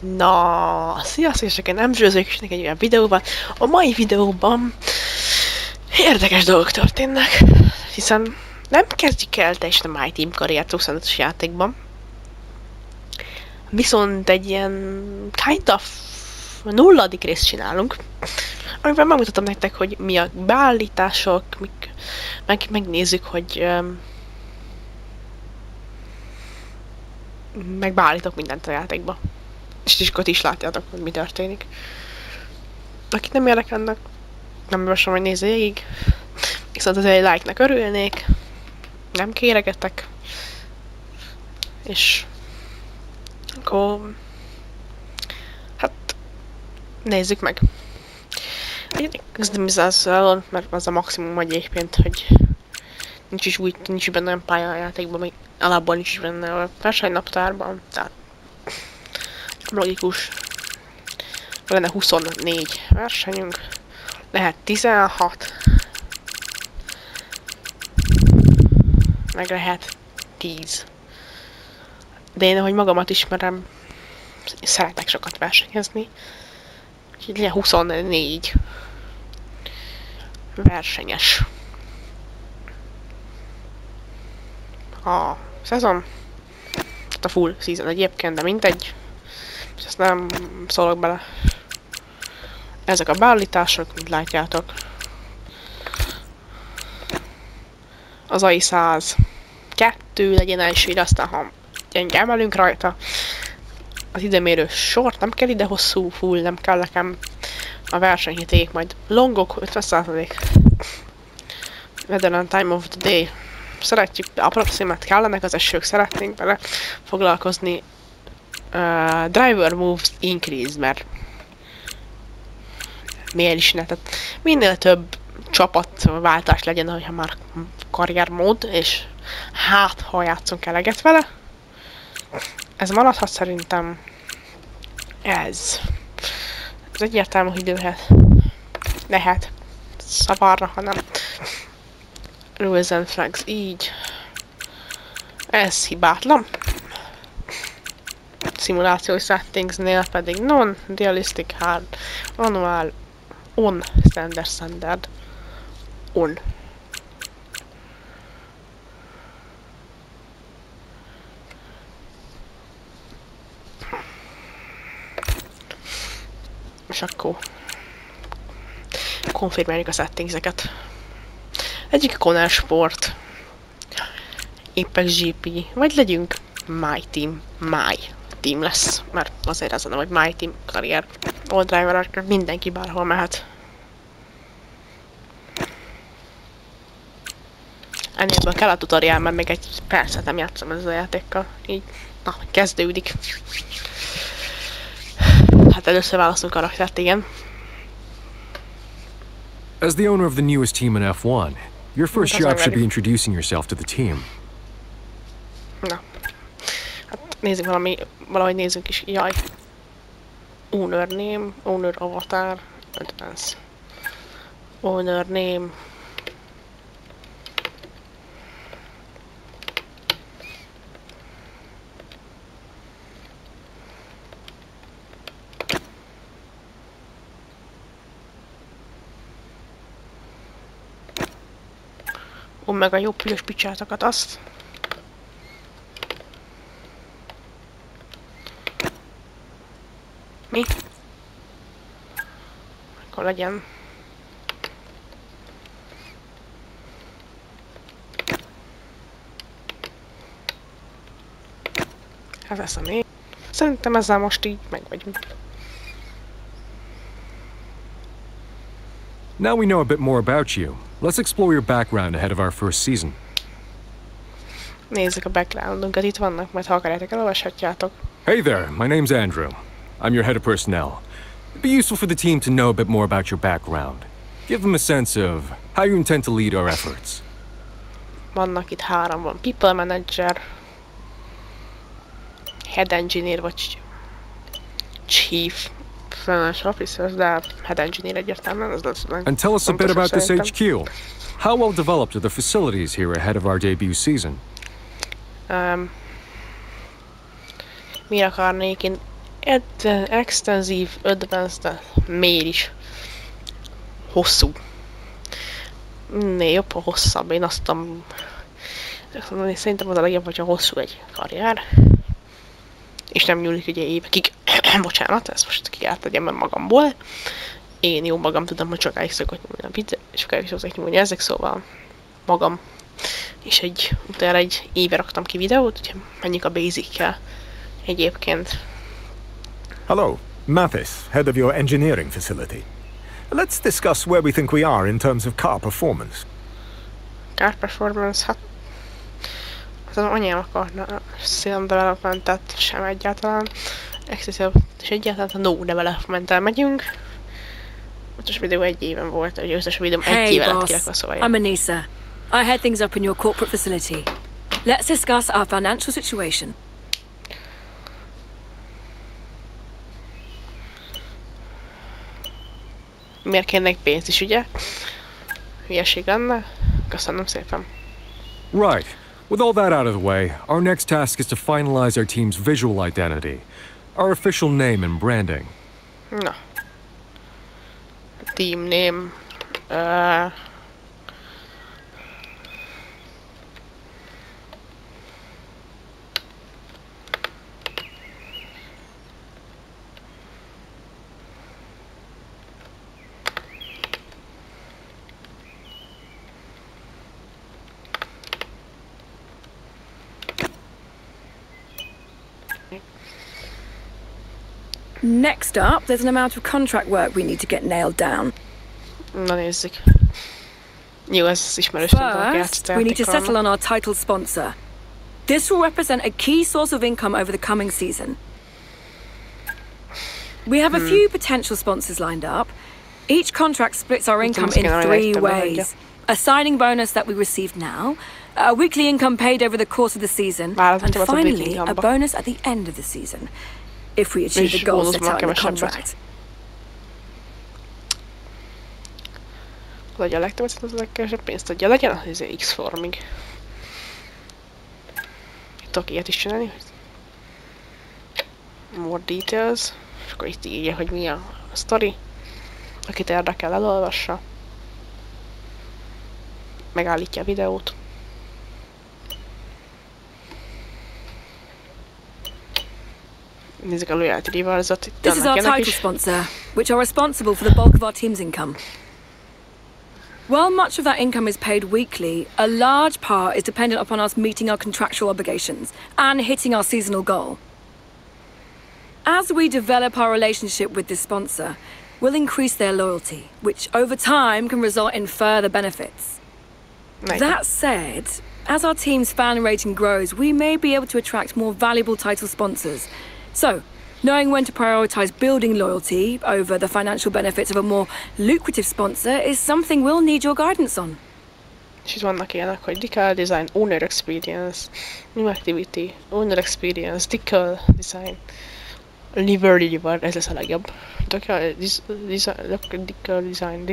Na, sziasztok, és nem zsőzők is egy olyan videóban. A mai videóban érdekes dolgok történnek, hiszen nem kezdjük el teljesen a My Team karriert 25-ös játékban, viszont egy ilyen kind of nulladik részt csinálunk, amiben megmutatom nektek, hogy mi a beállítások, megnézzük, hogy megbeállítok mindent a játékba. És akkor is látjátok, hogy mi történik. Akit nem érdekelnek, nem javaslom, hogy nézze végig. Viszont azért egy like-nek örülnék. Nem kéregetek. És akkor hát nézzük meg. Kezdem ezzel, mert az a maximum egyébként, hogy nincs benne olyan pálya a játékban, még alapból nincs benne a versenynaptárban, tehát logikus. Lenne 24 versenyünk, lehet 16, meg lehet 10. De én, ahogy magamat ismerem, szeretek sokat versenyezni, úgyhogy legyen 24 versenyes a szezon, tehát a full season egyébként, de mindegy. És ezt nem szólok bele. Ezek a beállítások, mint látjátok. Az AI 102 legyen első, aztán ha gyenge emelünk rajta. Az időmérő sort nem kell ide hosszú, full nem kell nekem. A versenyhiték majd longok 50%. Weather and time of the day. Szeretjük, approximate kellenek az esők, szeretnénk vele foglalkozni. Driver moves increase, mert miért is ne? Tehát minél több csapatváltás legyen, hogyha már karriermód, és hát, ha játszunk eleget vele. Ez maradhat szerintem. Ez egyértelmű, hogy lehet szavarra, ha nem. Rules and flags, így. Ez hibátlan. Szimulációs settingsnél pedig non-realistic hard, manual, on, standard, on. És akkor konfirmáljuk a settingseket. Egyik Conner Sport, Apex GP, vagy legyünk My Team lesz, mert azért az a nem, hogy My Team karrier, all driver, mindenki bárhol mehet. Ennélből kell a tutorial, mert még egy percet nem játszom ezzel a játékkal, így, na, kezdődik. Hát először választunk karaktert, igen. As the owner of the newest team in F1, your first job should be introducing yourself to the team. Na. Hát nézzük valahogy nézzünk is. Jaj. Owner name, owner avatar, advance. Owner name. Meg a jó piros picsátokat, azt. Mi? Akkor legyen. Ez lesz a név. Szerintem ezzel most így meg vagyunk. Now we know a bit more about you. Let's explore your background ahead of our first season. Nézzük a backgroundunkat, itt vannak, majd ha akarjátok, elolvashatjátok. Hey there, my name's Andrew. I'm your head of personnel. It'd be useful for the team to know a bit more about your background. Give them a sense of how you intend to lead our efforts. Vannak itt három, van People Manager, Head Engineer, vagy Chief Financial Officer, de Head Engineer egyértelműen, ez lesz. And tell us a bit about this HQ. How well developed are the facilities here ahead of our debut season? Miért akarnék én Extensív, advanced, de miért is? Hosszú. Minél jobb, ha hosszabb. Én azt tudom... Szerintem az a legjobb, hogyha hosszú egy karrier. És nem nyúlik ugye évekig. Bocsánat, ezt most ki kell tegyem magamból. Én jó magam tudom, hogy sokáig szokott nyúlni a videó, és sokáig szokott nyúlni ezek, szóval magam. És utána egy éve raktam ki videót, úgyhogy menjünk a basic-kel egyébként. Hello, Mathis, head of your engineering facility. Let's discuss where we think we are in terms of car performance. Car performance, hát az anyám akarna Sim Development-et sem egyáltalán. Excessive, és egyáltalán a No Development-tel megyünk. Most videó egy éven volt, hogy összes videóm egy éve lett kirakva, szóval. I'm Anissa. I head things up in your corporate facility. Let's discuss our financial situation. Miért kérnek pénzt is, ugye? Hülyeség lenne? Köszönöm szépen. Right. With all that out of the way, our next task is to finalize our team's visual identity, our official name and branding. Na. Team name. Next up, there's an amount of contract work we need to get nailed down. Na nézzük. Jó, ez ismerős. First, we need to settle on our title sponsor. This will represent a key source of income over the coming season. We have a few potential sponsors lined up. Each contract splits our income in 3 ways. A signing bonus that we receive now, a weekly income paid over the course of the season, and finally a bonus at the end of the season, if we achieve the goals set out in the contract. Legyen a legtöbbet, az a legkevesebb pénzt adja. Legyen az X-formig. Tudok ilyet is csinálni. More details. És akkor itt írja, hogy mi a sztori. Akit érdekel, elolvassa. Megállítja a videót. Nézzük a loyalty rewards-ot. This is our title sponsor, which are responsible for the bulk of our team's income. While much of that income is paid weekly, a large part is dependent upon us meeting our contractual obligations and hitting our seasonal goal. As we develop our relationship with this sponsor, we'll increase their loyalty, which over time can result in further benefits. Nice. That said, as our team's fan rating grows, we may be able to attract more valuable title sponsors. So, knowing when to prioritize building loyalty over the financial benefits of a more lucrative sponsor is something we'll need your guidance on. És itt vannak ilyenek, hogy decal design, owner experience, new activity, owner experience, decal design, livery reward, ez lesz a legjobb. Decal design,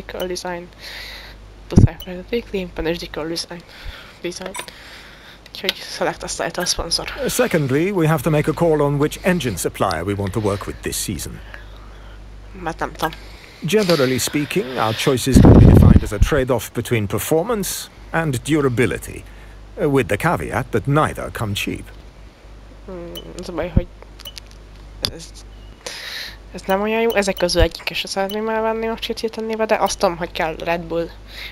weekly, és decal design. Úgyhogy select a title sponsor. Secondly, we have to make a call on which engine supplier we want to work with this season. Mert nem tudom. Generally speaking, our choices can be defined as a trade-off between performance and durability, with the caveat that neither come cheap. Az a baj, hogy ez nem olyan jó. Ezek közül egyik se szeretném elvenni a csircét, de azt tudom, hogy kell Red Bull.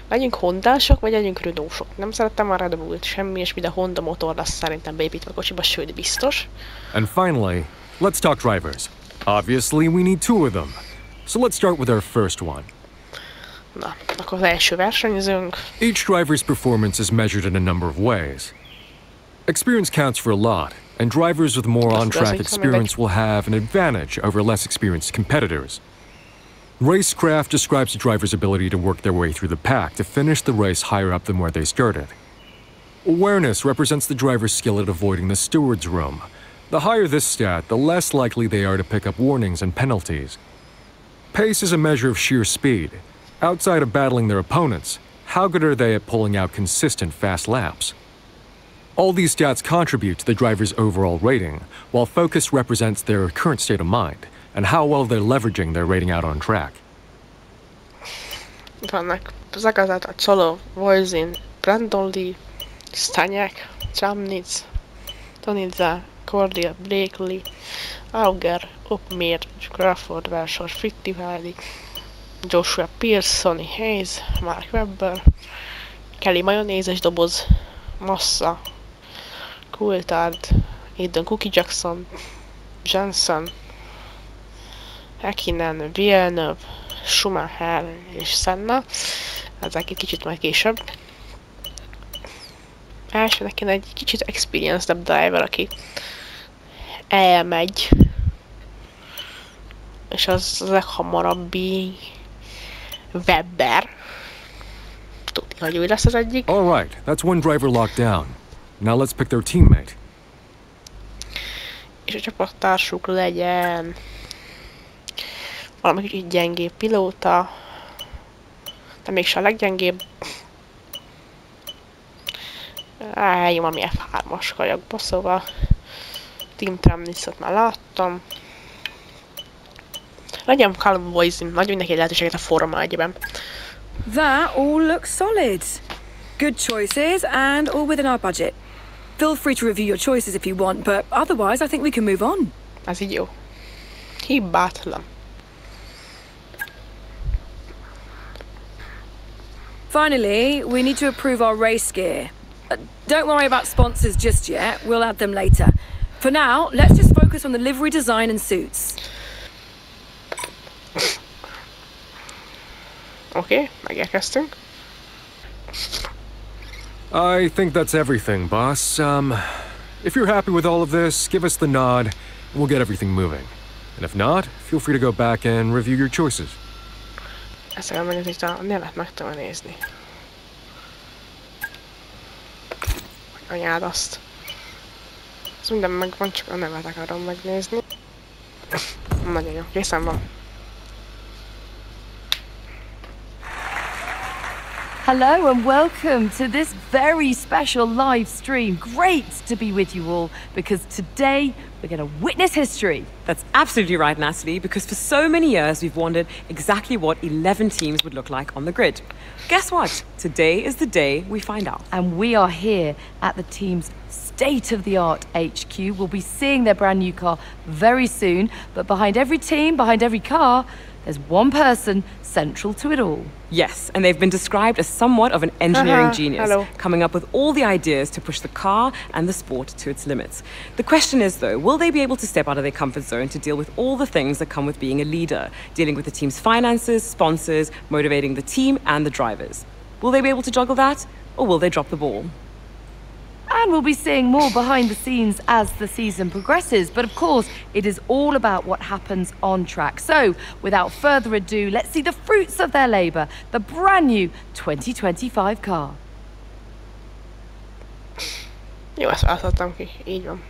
Legyünk Hondások, vagy legyünk Renaultsok. Nem szerettem a Red Bullt semmi, és de Honda motor lesz szerintem beépítve a kocsiba, sőt biztos. And finally, let's talk drivers. Obviously, we need 2 of them. So let's start with our first one. Na, akkor az első versenyzőnk. Each driver's performance is measured in a number of ways. Experience counts for a lot, and drivers with more on-track experience will have an advantage over less experienced competitors. Racecraft describes a driver's ability to work their way through the pack to finish the race higher up than where they started. Awareness represents the driver's skill at avoiding the steward's room. The higher this stat, the less likely they are to pick up warnings and penalties. Pace is a measure of sheer speed. Outside of battling their opponents, how good are they at pulling out consistent fast laps? All these stats contribute to the driver's overall rating, while focus represents their current state of mind and how well they're leveraging their rating out on track. Vannak Zagazat, Csolo, Vojzin, Brandoldi, Stanyák, Tramnitz, Tonidza, Cordia, Blakely, Auger, Opmir, Crawford, Versor, Fittivaldi, Joshua Pierce, Sonny Hayes, Mark Webber, Kelly Mayonézes doboz, Massa, Coulthard, Aidan Cookie Jackson, Jensen, Häkkinen, Villeneuve, Schumacher és Senna. Ezek egy kicsit majd később. Elsőnek kéne egy kicsit experienced driver, aki elmegy. És az leghamarabbi Webber. Tudni, hogy ő lesz az egyik. All right, that's one driver locked down. Now let's pick their teammate. És a csapattársuk legyen valami kicsit gyengébb pilóta, de mégsem a leggyengébb. Jó, ami F3-as kajagba, szóval Team Tramniszot már láttam. Legyen Callum Voisin, nagyon neki lehetőséget a Forma 1-ben. That all looks solid. Good choices and all within our budget. Feel free to review your choices if you want, but otherwise I think we can move on. Ez így jó. Hibátlan. Finally, we need to approve our race gear. Don't worry about sponsors just yet, we'll add them later. For now, let's just focus on the livery design and suits. Oké, megérkeztünk. I think that's everything, boss. If you're happy with all of this, give us the nod, and we'll get everything moving. And if not, feel free to go back and review your choices. Ezt kell megnézni, hogy a nevet meg tudom nézni. Anyád azt. Ez minden megvan, csak a nevet akarom megnézni. Nagyon jó, készen van. Hello and welcome to this very special live stream. Great to be with you all because today we're going to witness history. That's absolutely right, Natalie, because for so many years we've wondered exactly what 11 teams would look like on the grid. Guess what? Today is the day we find out. And we are here at the team's state-of-the-art HQ. We'll be seeing their brand new car very soon, but behind every team, behind every car, there's one person central to it all. Yes, and they've been described as somewhat of an engineering genius, hello. coming up with all the ideas to push the car and the sport to its limits. The question is, though, will they be able to step out of their comfort zone to deal with all the things that come with being a leader, dealing with the team's finances, sponsors, motivating the team and the drivers? Will they be able to juggle that, or will they drop the ball? And we'll be seeing more behind the scenes as the season progresses. But of course, it is all about what happens on track. So, without further ado, let's see the fruits of their labour, the brand new 2025 car. Jó, ezt választottam ki, így van.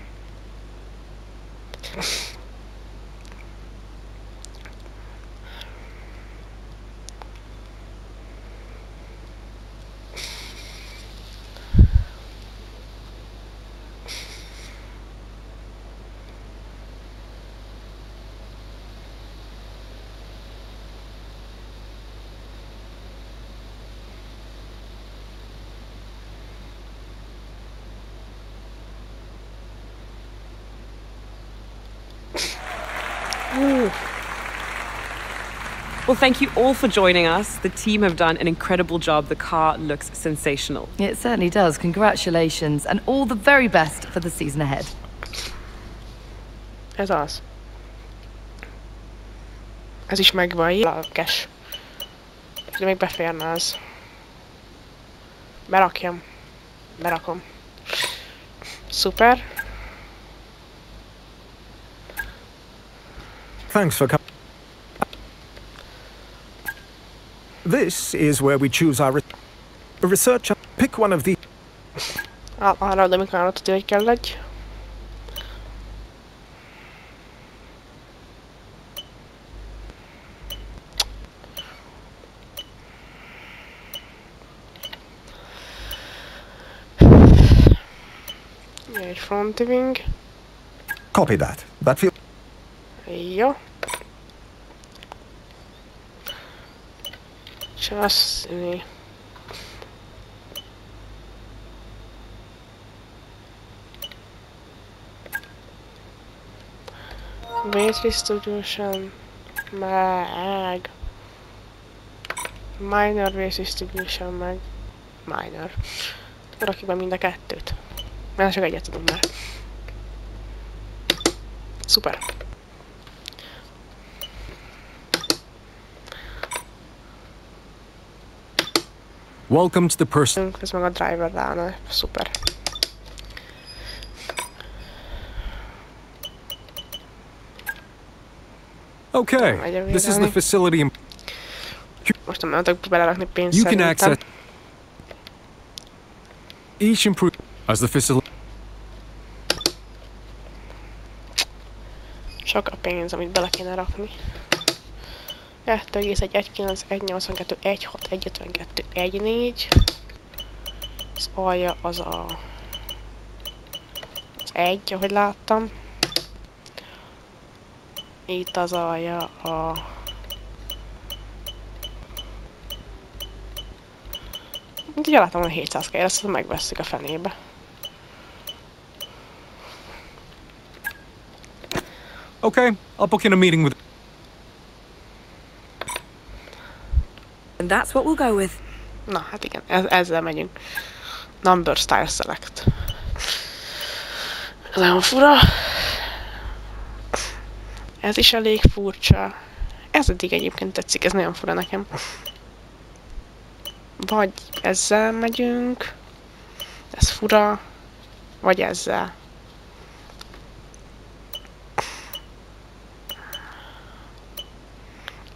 Well, thank you all for joining us. The team have done an incredible job. The car looks sensational. It certainly does. Congratulations and all the very best for the season ahead. Ez az. Ez is megvan, lelkes. De még beférne az. Berakjam. Berakom. Szuper. Thanks for coming. This is where we choose our researcher. Pick one of the... Arra adom, amikor arra tudja, hogy kell egy. Egy frontiving. Copy that. That feels... Jó. Csaszni. Weight distribution. Meg. Minor weight distribution, meg. Minor. Rakjuk be mind a kettőt. Mert csak egyet tudunk már. Szuper. Welcome to the person. Ez meg a driver rána. Szuper. Okay, this is the facility. Most nem tudok belerakni pénzt You can szerintem. access each improve as the facility. Sok a pénz, amit bele kéne rakni. 2,1,19, 1,82, 1,6, 1,52, 1,4. Az alja az a... az 1, ahogy láttam. Itt az alja a... Ugye láttam, hogy 700 kell, ezt megvesszük a fenébe. Okay, I'll book in a meeting with. And that's what we'll go with. Na, hát igen, ezzel megyünk. Number Style Select. Ez nagyon fura. Ez is elég furcsa. Ez eddig egyébként tetszik, ez nagyon fura nekem. Vagy ezzel megyünk. Ez fura. Vagy ezzel.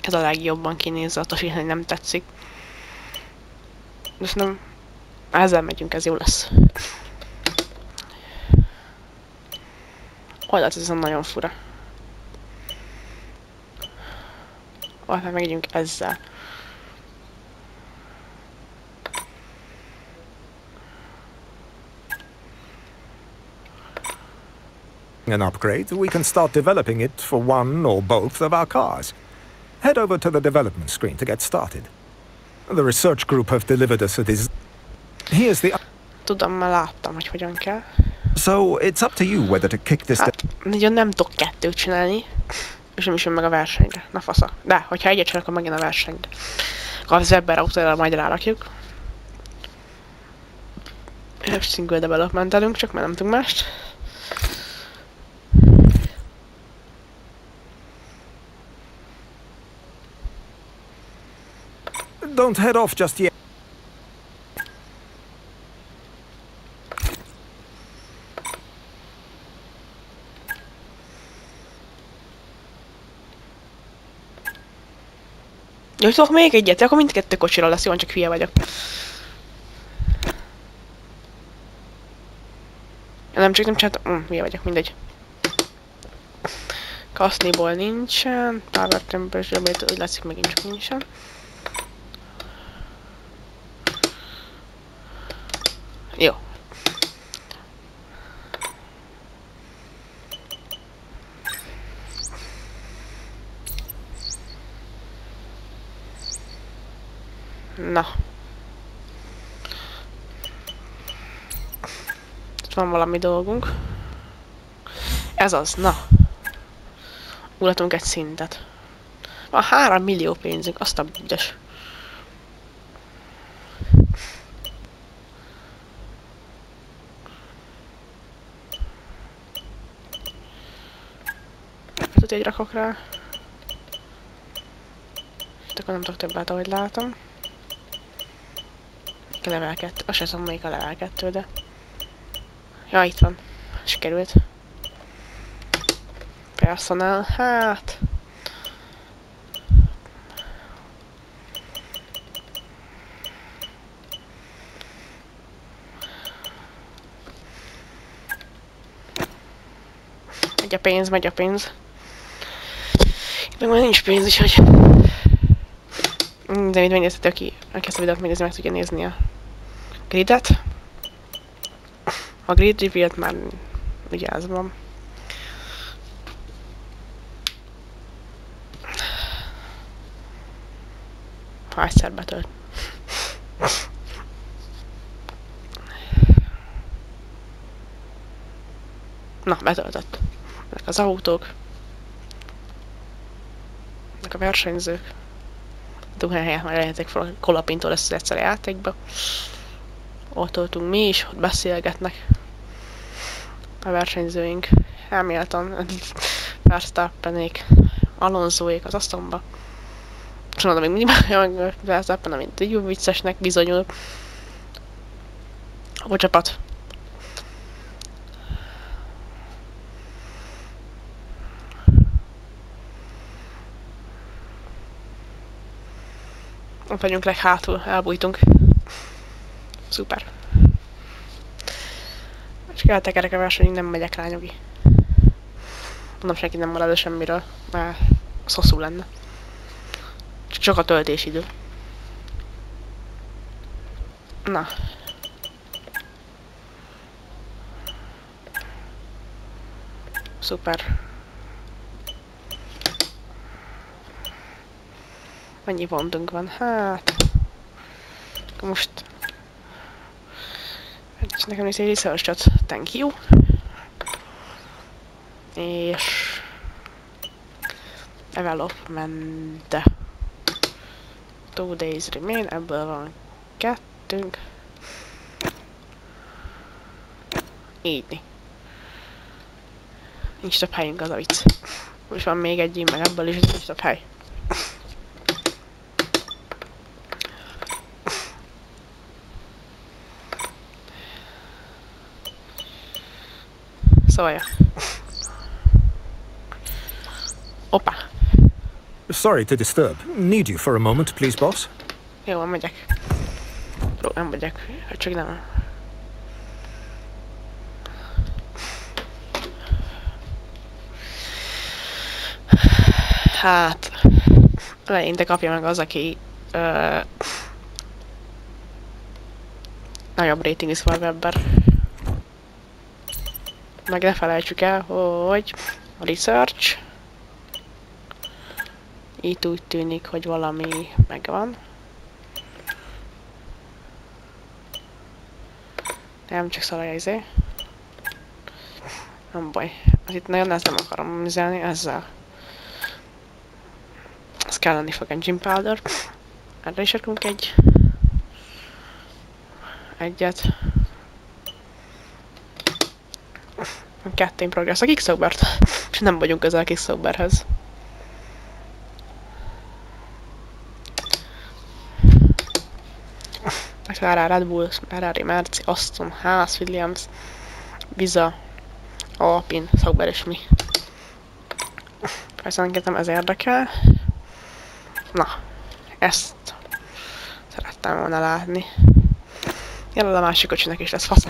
Ez a legjobban kinézve, attól függően, hogy nem tetszik. De nem. Ezzel megyünk, ez jó lesz. Oldalt, ez nagyon fura. Oldalt megyünk ezzel. An upgrade, we can start developing it for one or both of our cars. Head over to the development screen to get started. The research group have delivered us a Here's the... Tudom, már láttam, hogy hogyan kell. So, it's up to you whether to kick this... Hát, nagyon nem tudok kettőt csinálni. És nem is jön meg a versenyre. Na fasza. De, hogyha egyet csinálok, akkor megjön a versenyre. Akkor az Webber autóra majd rárakjuk. Single developmentelünk, csak mert nem tudunk mást. Don't head off just yet. Jó, tudok még egyet, akkor mindkettő kocsira lesz, jó, csak hülye vagyok. Nem csak nem csináltam, hülye vagyok, mindegy. Kaszniból nincsen, Power Temperature, úgy látszik megint csak nincsen. Jó. Na. Itt van valami dolgunk. Ez az, na. Ulatunk egy szintet. Van 3 millió pénzünk, azt a büdös. Egy rakok rá. És akkor nem tudok többet, ahogy látom. A level 2. Azt sem tudom, melyik a level 2, de... Ja, itt van. Sikerült. Personal, hát... Megy a pénz, megy a pénz. Meg már nincs pénz is, hogy... De mit megnézhető, aki ezt a videót megnézni, meg tudja nézni a gridet. A grid reveal-t már Vigyázom. Ha egyszer betölt. Na, betöltött. Ezek az autók. Ezek a versenyzők. Tudunk helyet már lehetek fel a kolapintól ezt az egyszerű játékba. Ott töltünk mi is, ott beszélgetnek a versenyzőink. Hamilton, Verstappenék, Alonsoék az asztalomba. És mondom, még mindig Verstappen, amint így viccesnek bizonyul. A csapat. Ott vagyunk leghátul, elbújtunk. Szuper. És keltek a versenyünk, nem megyek rá, nyugi. Mondom, senki nem marad semmiről, mert az hosszú lenne. Csak a töltésidő. Na. Szuper. Mennyi pontunk van? Hát... Most... Nekem is egy research-ot. Thank you. És... Development. 2 days remain, ebből van 2. Így. Nincs több helyünk, az a vicc. Most van még egy, meg ebből is nincs több hely. Szóval. Opa. Sorry to disturb. Need you for a moment, please, boss? Jó, megyek. Nem megyek, csak nem. Hát... Eleinte kapja meg az, aki... nagyobb rating is van Webber. Meg ne felejtsük el, hogy a research itt úgy tűnik, hogy valami megvan. Nem csak szalaj izé. Nem baj. Itt nagyon ezt nem akarom műzelni ezzel. Ez kell lenni fog engine powder. Erre is rakunk egyet. Kettőn progress a Kicksobert. És nem vagyunk közel a Kicksoberhez. McLaren, Red Bull, Ferrari, Merci, Aston, Haas, Williams, Visa, Alpine, Sauber és mi. Persze engedem, ez érdekel. Na, ezt szerettem volna látni. Jelenleg a másik kocsinak is lesz fasz.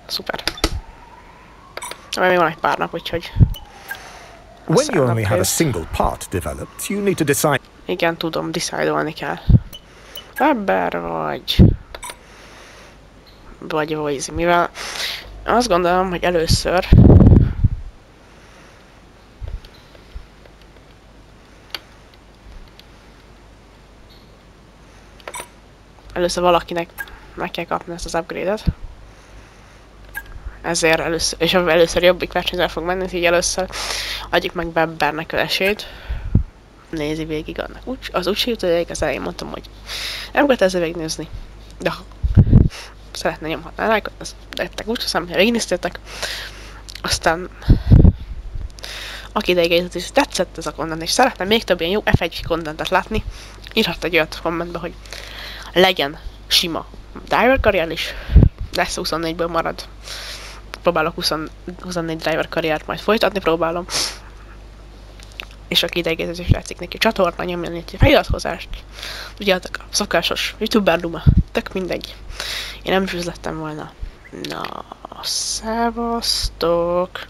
Szuper. Mert még van egy pár nap, úgyhogy... When you only have a single part developed, you need to decide... Igen, tudom, decide-olni kell. Webber vagy Voice, mivel azt gondolom, hogy először valakinek meg kell kapni ezt az upgrade-et. Ezért először jobbik versenyző fog menni, így először adjuk meg Webbernek az esélyt. Nézi végig annak. Az úgy sírta, hogy az elején mondtam, hogy nem kötelező végignézni. De ha szeretne nyomhatná lájkot, azt tettek úgy, hiszem, hogy végignéztétek. Aztán aki ideigézett és tetszett ez a content, és szeretne még több ilyen jó F1 contentet látni, írhat egy olyat kommentbe, hogy legyen sima driver karrier is, lesz 24-ből marad. Próbálok 24 driver karriert majd folytatni, próbálom. És aki ideigézés látszik neki csatorna, nyomjon egy feliratkozást. Tudjátok, a szokásos youtuber duma, tök mindegy. Én nem is üzlettem volna. Na, szevasztok!